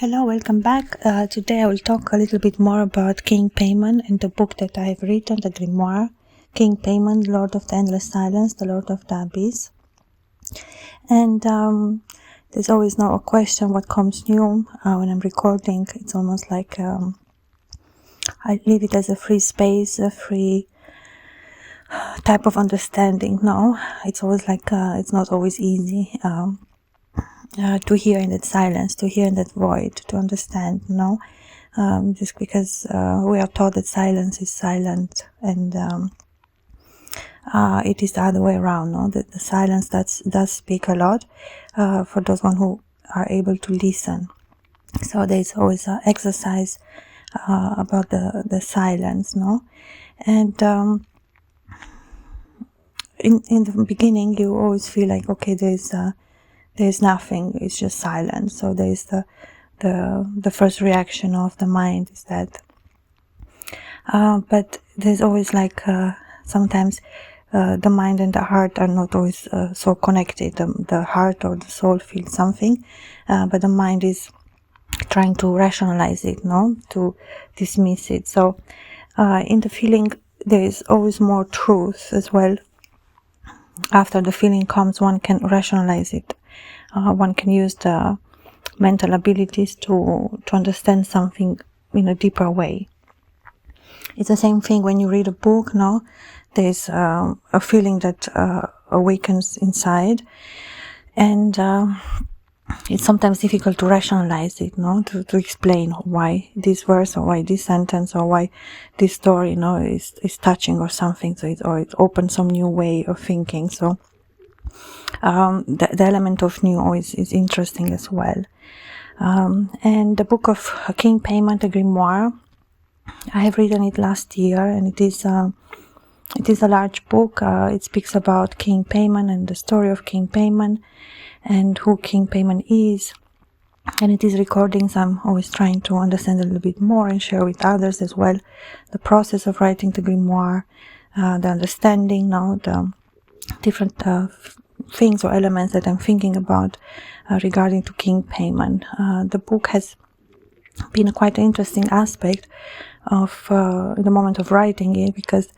Hello, welcome back. Today I will talk a little bit more about King Paimon and the book that I have written, the Grimoire. King Paimon, Lord of the Endless Silence, the Lord of the Abyss. And there's always now a question, what comes new when I'm recording. It's almost like I leave it as a free space, a free type of understanding. No, it's always like it's not always easy to hear in that silence, to hear in that void, to understand, just because we are taught that silence is silent, and it is the other way around, that the silence does speak a lot for those one who are able to listen. So there's always an exercise about the silence, and in the beginning you always feel like, okay, there's nothing, it's just silence. So there's the first reaction of the mind is that, but there's always like sometimes the mind and the heart are not always so connected. The heart or the soul feels something, but the mind is trying to rationalize it, to dismiss it. So in the feeling there is always more truth as well. After the feeling comes, one can rationalize it. One can use the mental abilities to understand something in a deeper way. It's the same thing when you read a book, there's a feeling that awakens inside, and it's sometimes difficult to rationalize it, to explain why this verse or why this sentence or why this story, is touching or something. So it opens some new way of thinking. So the element of new always is interesting as well. And the book of King Paimon, the Grimoire, I have written it last year, and it is a large book. It speaks about King Paimon and the story of King Paimon and who King Paimon is. And it is recordings I'm always trying to understand a little bit more and share with others as well the process of writing the grimoire, the understanding, the different things or elements that I'm thinking about regarding to King Paimon. The book has been a quite interesting aspect of the moment of writing it, because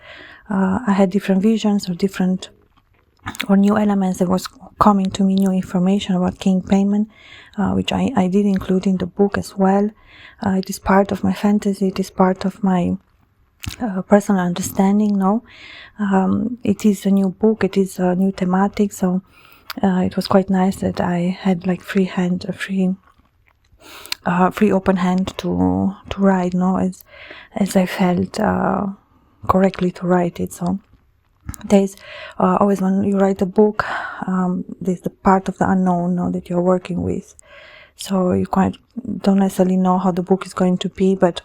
I had different visions or new elements that was coming to me, new information about King Paimon, which I did include in the book as well. It is part of my fantasy, it is part of my personal understanding. It is a new book, it is a new thematic, so it was quite nice that I had like free open hand to write, as I felt correctly to write it. So there's always, when you write a book, there's the part of the unknown, that you're working with. So you quite don't necessarily know how the book is going to be, but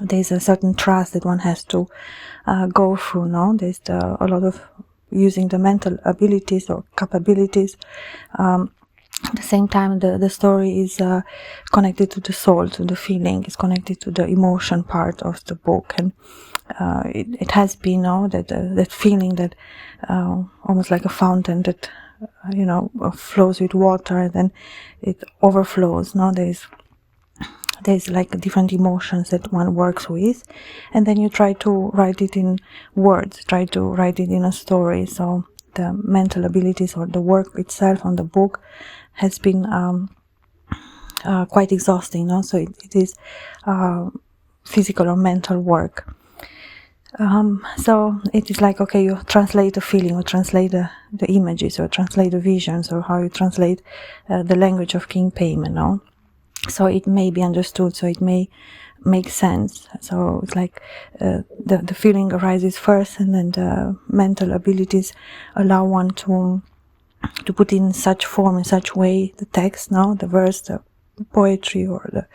there's a certain trust that one has to go through. There's a lot of using the mental abilities or capabilities. At the same time, the story is connected to the soul, to the feeling, is connected to the emotion part of the book, and it has been, that feeling that almost like a fountain that flows with water, and then it overflows. There's like different emotions that one works with, and then you try to write it in words, try to write it in a story. So the mental abilities or the work itself on the book has been quite exhausting, so it is physical or mental work. So it is like, okay, you translate a feeling, or translate the images, or translate the visions, or how you translate the language of King Paimon, so it may be understood, so it may make sense. So it's like the feeling arises first, and then the mental abilities allow one to put in such form, in such way, the text, the verse, the poetry, or the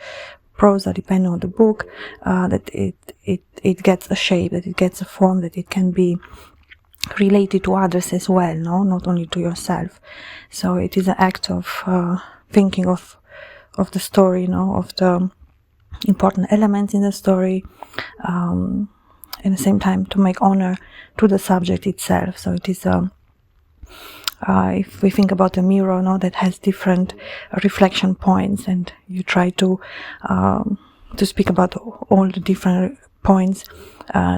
prosa, depending on the book, that it gets a shape, that it gets a form, that it can be related to others as well, not only to yourself. So it is an act of thinking of the story, of the important elements in the story, at the same time to make honor to the subject itself. So it is if we think about a mirror, no, that has different reflection points, and you try to speak about all the different points,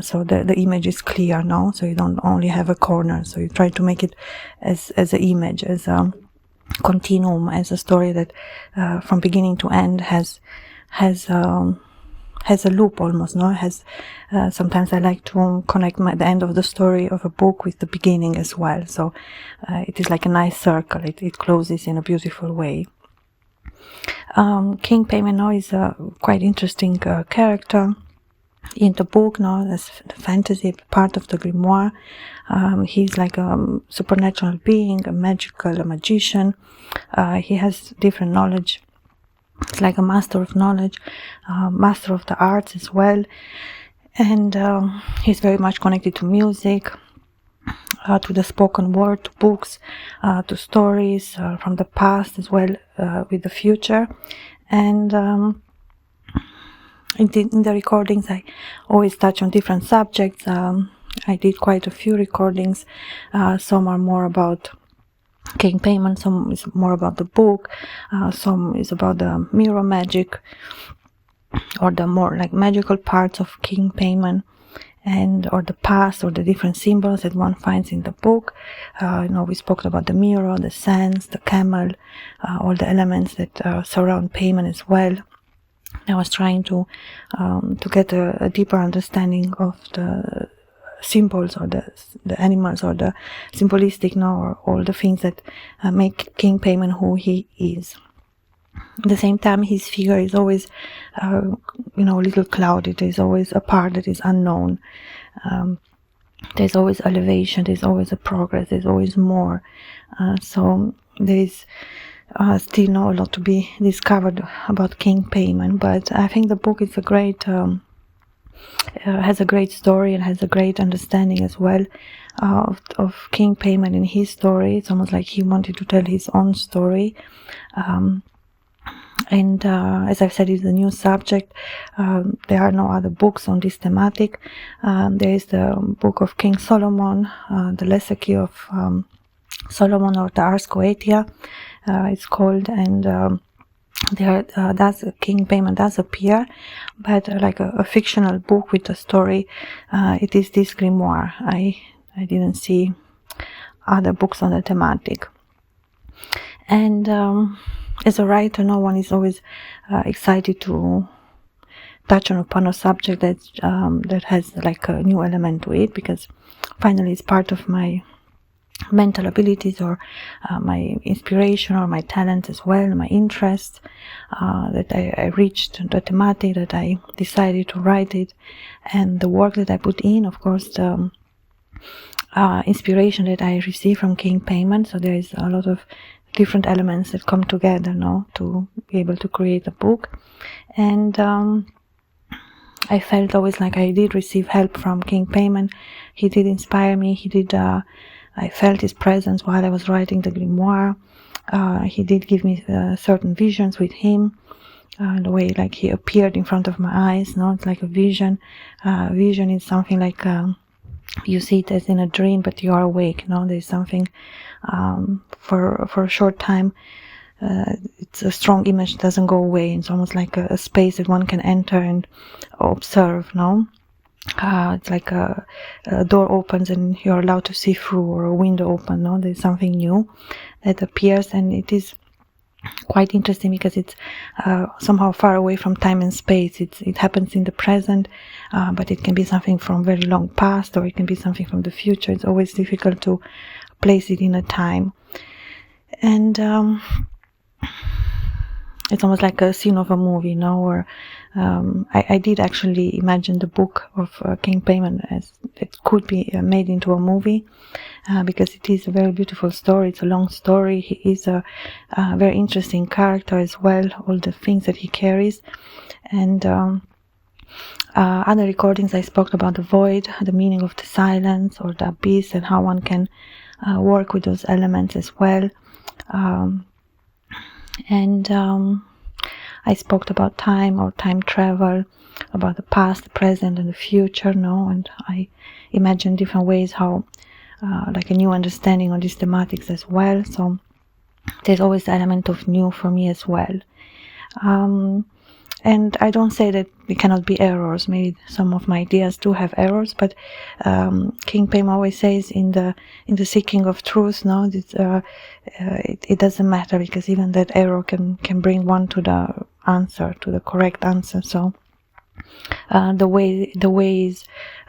so the image is clear, no, so you don't only have a corner, so you try to make it as an image, as a continuum, as a story that from beginning to end has a loop almost, no? Sometimes I like to connect the end of the story of a book with the beginning as well. So it is like a nice circle. It closes in a beautiful way. King Paimon is a quite interesting character in the book, no, as the fantasy part of the grimoire. He's like a supernatural being, a magician. He has different knowledge. It's like a master of knowledge, master of the arts as well, and he's very much connected to music, to the spoken word, to books, to stories from the past as well, with the future. And in the recordings I always touch on different subjects. I did quite a few recordings. Some are more about King Paimon, some is more about the book, some is about the mirror magic, or the more like magical parts of King Paimon, and or the past, or the different symbols that one finds in the book. We spoke about the mirror, the sands, the camel, all the elements that surround Paimon as well. I was trying to get a deeper understanding of the symbols, or the animals, or the symbolistic, or all the things that make King Paimon who he is. At the same time, his figure is always a little clouded. There's always a part that is unknown. There's always elevation, there's always a progress, there's always more. So there's still a lot to be discovered about King Paimon, but I think the book is a great has a great story, and has a great understanding as well of King Paimon and his story. It's almost like he wanted to tell his own story. And as I've said, it's a new subject. There are no other books on this thematic. There is the book of King Solomon, the Legacy of Solomon, or the Ars Goetia, it's called, and there King Paimon does appear, but like a fictional book with a story. It is this grimoire. I didn't see other books on the thematic. And as a writer, no one is always excited to touch upon a subject that has like a new element to it, because finally it's part of my mental abilities, or my inspiration, or my talent as well, my interest, that I reached the thematic, that I decided to write it, and the work that I put in, of course, the inspiration that I received from King Paimon. So there is a lot of different elements that come together now to be able to create a book. And I felt always like I did receive help from King Paimon. He did inspire me. He did I felt his presence while I was writing the grimoire. He did give me certain visions with him, the way like he appeared in front of my eyes. It's like a vision. Vision is something like you see it as in a dream, but you are awake. There's something for a short time. It's a strong image, doesn't go away. It's almost like a space that one can enter and observe. It's like a door opens and you're allowed to see through, or a window open. There's something new that appears, and it is quite interesting because it's somehow far away from time and space. It happens in the present, but it can be something from very long past, or it can be something from the future. It's always difficult to place it in a time, and it's almost like a scene of a movie, or I did actually imagine the book of King Paimon as it could be made into a movie, because it is a very beautiful story. It's a long story. He is a very interesting character as well, all the things that he carries. And other recordings I spoke about the void, the meaning of the silence, or the abyss, and how one can work with those elements as well. I spoke about time, or time travel, about the past, the present, and the future, and I imagined different ways how like a new understanding on these thematics as well. So there's always the element of new for me as well. And I don't say that there cannot be errors. Maybe some of my ideas do have errors, but King Paimon always says in the seeking of truth, no, it doesn't matter, because even that error can bring one to the answer, to the correct answer. So the way is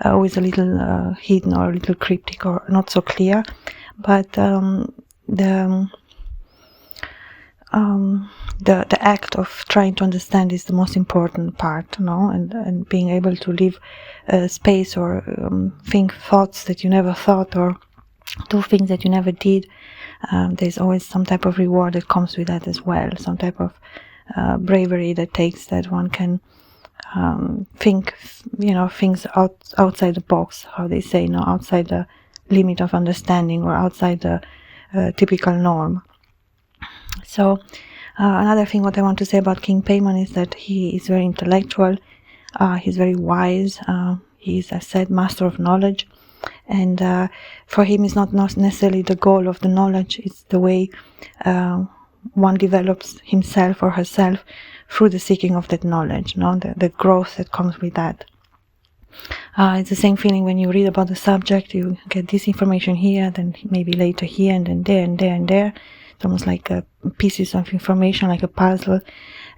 always a little hidden or a little cryptic or not so clear, but the act of trying to understand is the most important part, no? And being able to leave space, or think thoughts that you never thought, or do things that you never did. There's always some type of reward that comes with that as well, some type of bravery that takes that one can think, things outside the box, how they say, outside the limit of understanding, or outside the typical norm. So another thing what I want to say about King Paimon is that he is very intellectual, he's very wise, he's, as I said, master of knowledge, and for him it's not necessarily the goal of the knowledge, it's the way one develops himself or herself through the seeking of that knowledge, the growth that comes with that. It's the same feeling when you read about the subject. You get this information here, then maybe later here, and then there and there and there. It's almost like pieces of information, like a puzzle,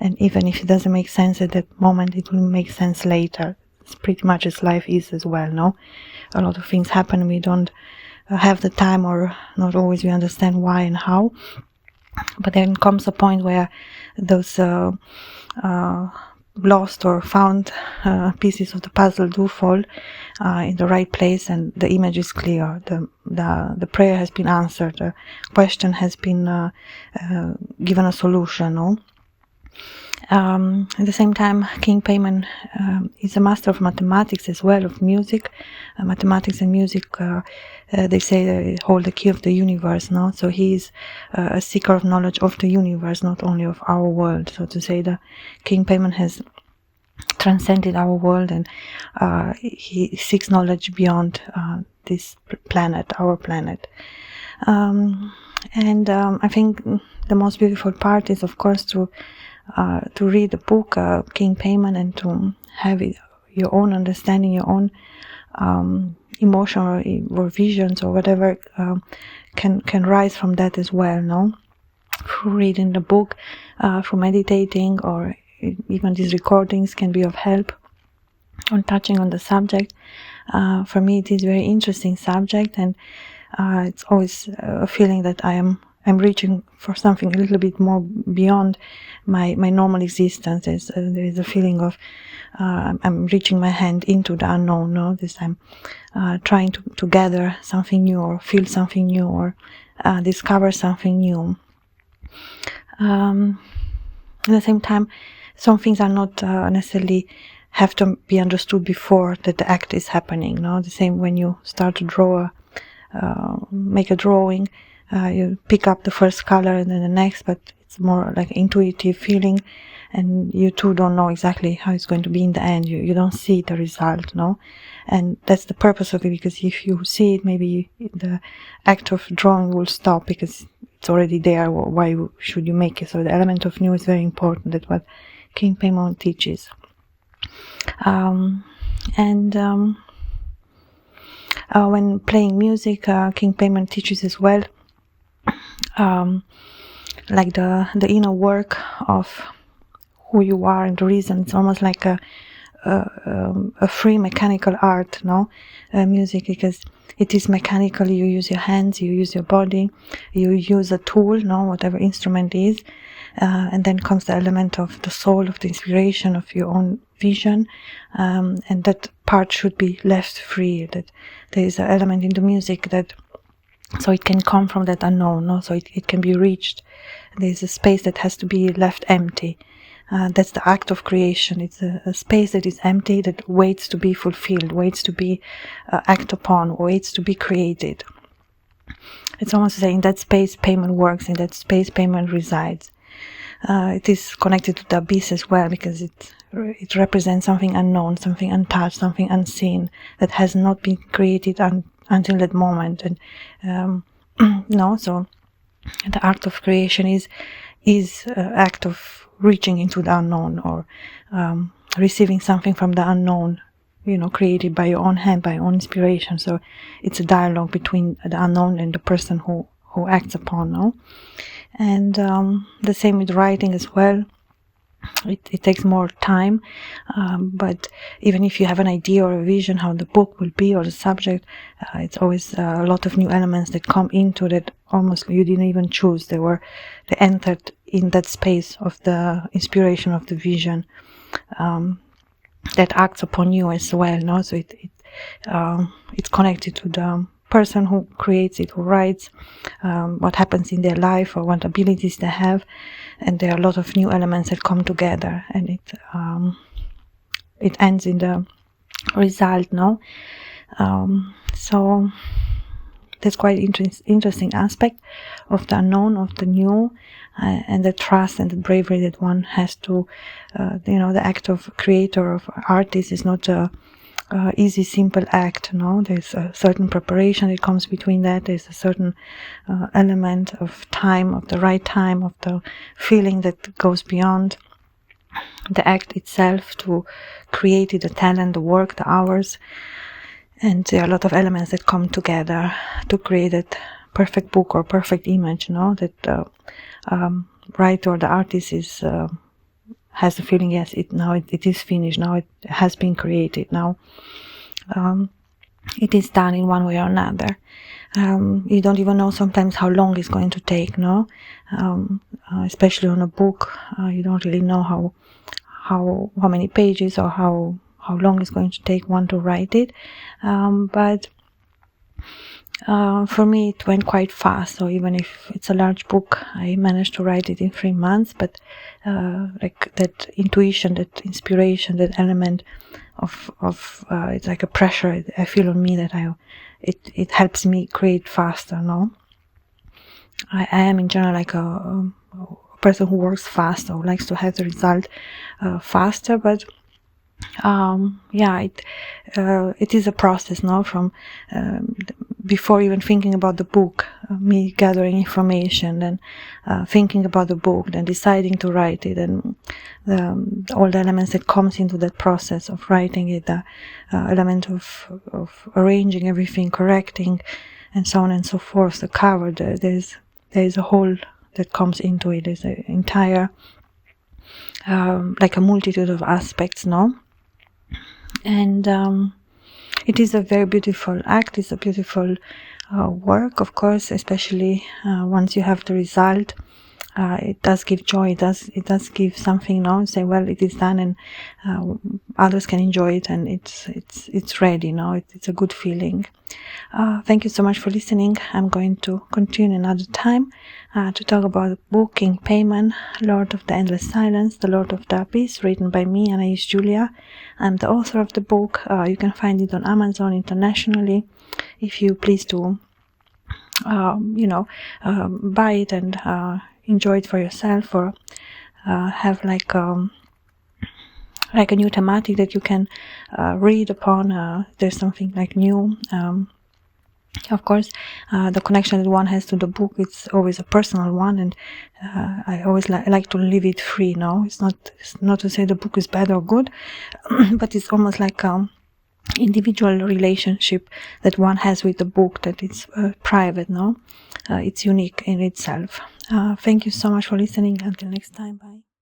and even if it doesn't make sense at that moment, it will make sense later. It's pretty much as life is as well, no? A lot of things happen, we don't have the time, or not always we understand why and how, but then comes a point where those lost or found pieces of the puzzle do fall in the right place, and the image is clear. The prayer has been answered. The question has been given a solution. No. At the same time, King Paimon is a master of mathematics as well, of music. Mathematics and music, they say they hold the key of the universe. No, so he is a seeker of knowledge of the universe, not only of our world. So to say, the King Paimon has transcended our world, and he seeks knowledge beyond this planet, our planet. And I think the most beautiful part is, of course, to read the book King Paimon, and to have your own understanding, your own emotion or visions or whatever can rise from that as well, no? Through reading the book, through meditating, or even these recordings can be of help on touching on the subject. For me, it is a very interesting subject, and it's always a feeling that I'm reaching for something a little bit more beyond my normal existence. There is a feeling of I'm reaching my hand into the unknown. No, this I'm trying to gather something new, or feel something new, or discover something new. At the same time, some things are not necessarily have to be understood before that the act is happening. No, the same when you start to draw, make a drawing. You pick up the first color and then the next, but it's more like intuitive feeling, and you too don't know exactly how it's going to be in the end. You don't see the result, no? And that's the purpose of it, because if you see it, maybe the act of drawing will stop, because it's already there. Why should you make it? So the element of new is very important. That's what King Paimon teaches. When playing music, King Paimon teaches as well, like the inner work of who you are and the reason. It's almost like a free mechanical art, no? Music, because it is mechanical. You use your hands, you use your body, you use a tool, no? Whatever instrument is, and then comes the element of the soul, of the inspiration, of your own vision, and that part should be left free. That there is an element in the music that, so it can come from that unknown, no? So it can be reached. There's a space that has to be left empty. That's the act of creation. It's a space that is empty, that waits to be fulfilled, waits to be acted upon, waits to be created. It's almost saying in that space Paimon works, in that space Paimon resides. It is connected to the abyss as well, because it represents something unknown, something untouched, something unseen, that has not been created until that moment. And no, so the act of creation is act of reaching into the unknown, or receiving something from the unknown, you know, created by your own hand, by your own inspiration. So it's a dialogue between the unknown and the person who acts upon, no? And the same with writing as well. It takes more time, but even if you have an idea or a vision how the book will be, or the subject, it's always a lot of new elements that come into that almost you didn't even choose. They entered in that space of the inspiration of the vision, that acts upon you as well, no? So it's connected to the person who creates it, who writes, what happens in their life, or what abilities they have, and there are a lot of new elements that come together, and it ends in the result, no? So that's quite interesting aspect of the unknown, of the new, and the trust and the bravery that one has to, you know, the act of creator, of artist, is not a easy, simple act, no? There's a certain preparation that comes between that. There's a certain element of time, of the right time, of the feeling that goes beyond the act itself to create it, the talent, the work, the hours. And there are a lot of elements that come together to create that perfect book or perfect image, no? That the writer or the artist has the feeling, yes, it is finished, now it has been created, now it is done in one way or another. You don't even know sometimes how long it's going to take, no? Especially on a book, you don't really know how many pages or how long it's going to take one to write it. But for me it went quite fast. So even if it's a large book, I managed to write it in 3 months. But like that intuition, that inspiration, that element of it's like a pressure I feel on me, that it helps me create faster, no? I am in general like a person who works fast, or likes to have the result faster, but yeah, it is a process, no? From before even thinking about the book, me gathering information, then thinking about the book, then deciding to write it, and all the elements that comes into that process of writing it, the element of arranging everything, correcting, and so on and so forth, the cover, there's a whole that comes into it. There's an entire like a multitude of aspects, no? And it is a very beautiful act. It's a beautiful work, of course, especially once you have the result. It does give joy. It does give something, no? Say, well, it is done, and others can enjoy it, and it's ready, no? It's a good feeling. Thank you so much for listening. I'm going to continue another time to talk about the book King Paimon, Lord of the Endless Silence, The Lord of the Abyss, written by me, Anais Giulia. I'm the author of the book. You can find it on Amazon internationally. If you please to, buy it and enjoy it for yourself, or have like a new thematic that you can read upon. There's something like new. Of course, the connection that one has to the book, it's always a personal one, and I always like to leave it free. No, it's not to say the book is bad or good, but it's almost like individual relationship that one has with the book, that it's private. No, it's unique in itself. Thank you so much for listening. Until next time, bye.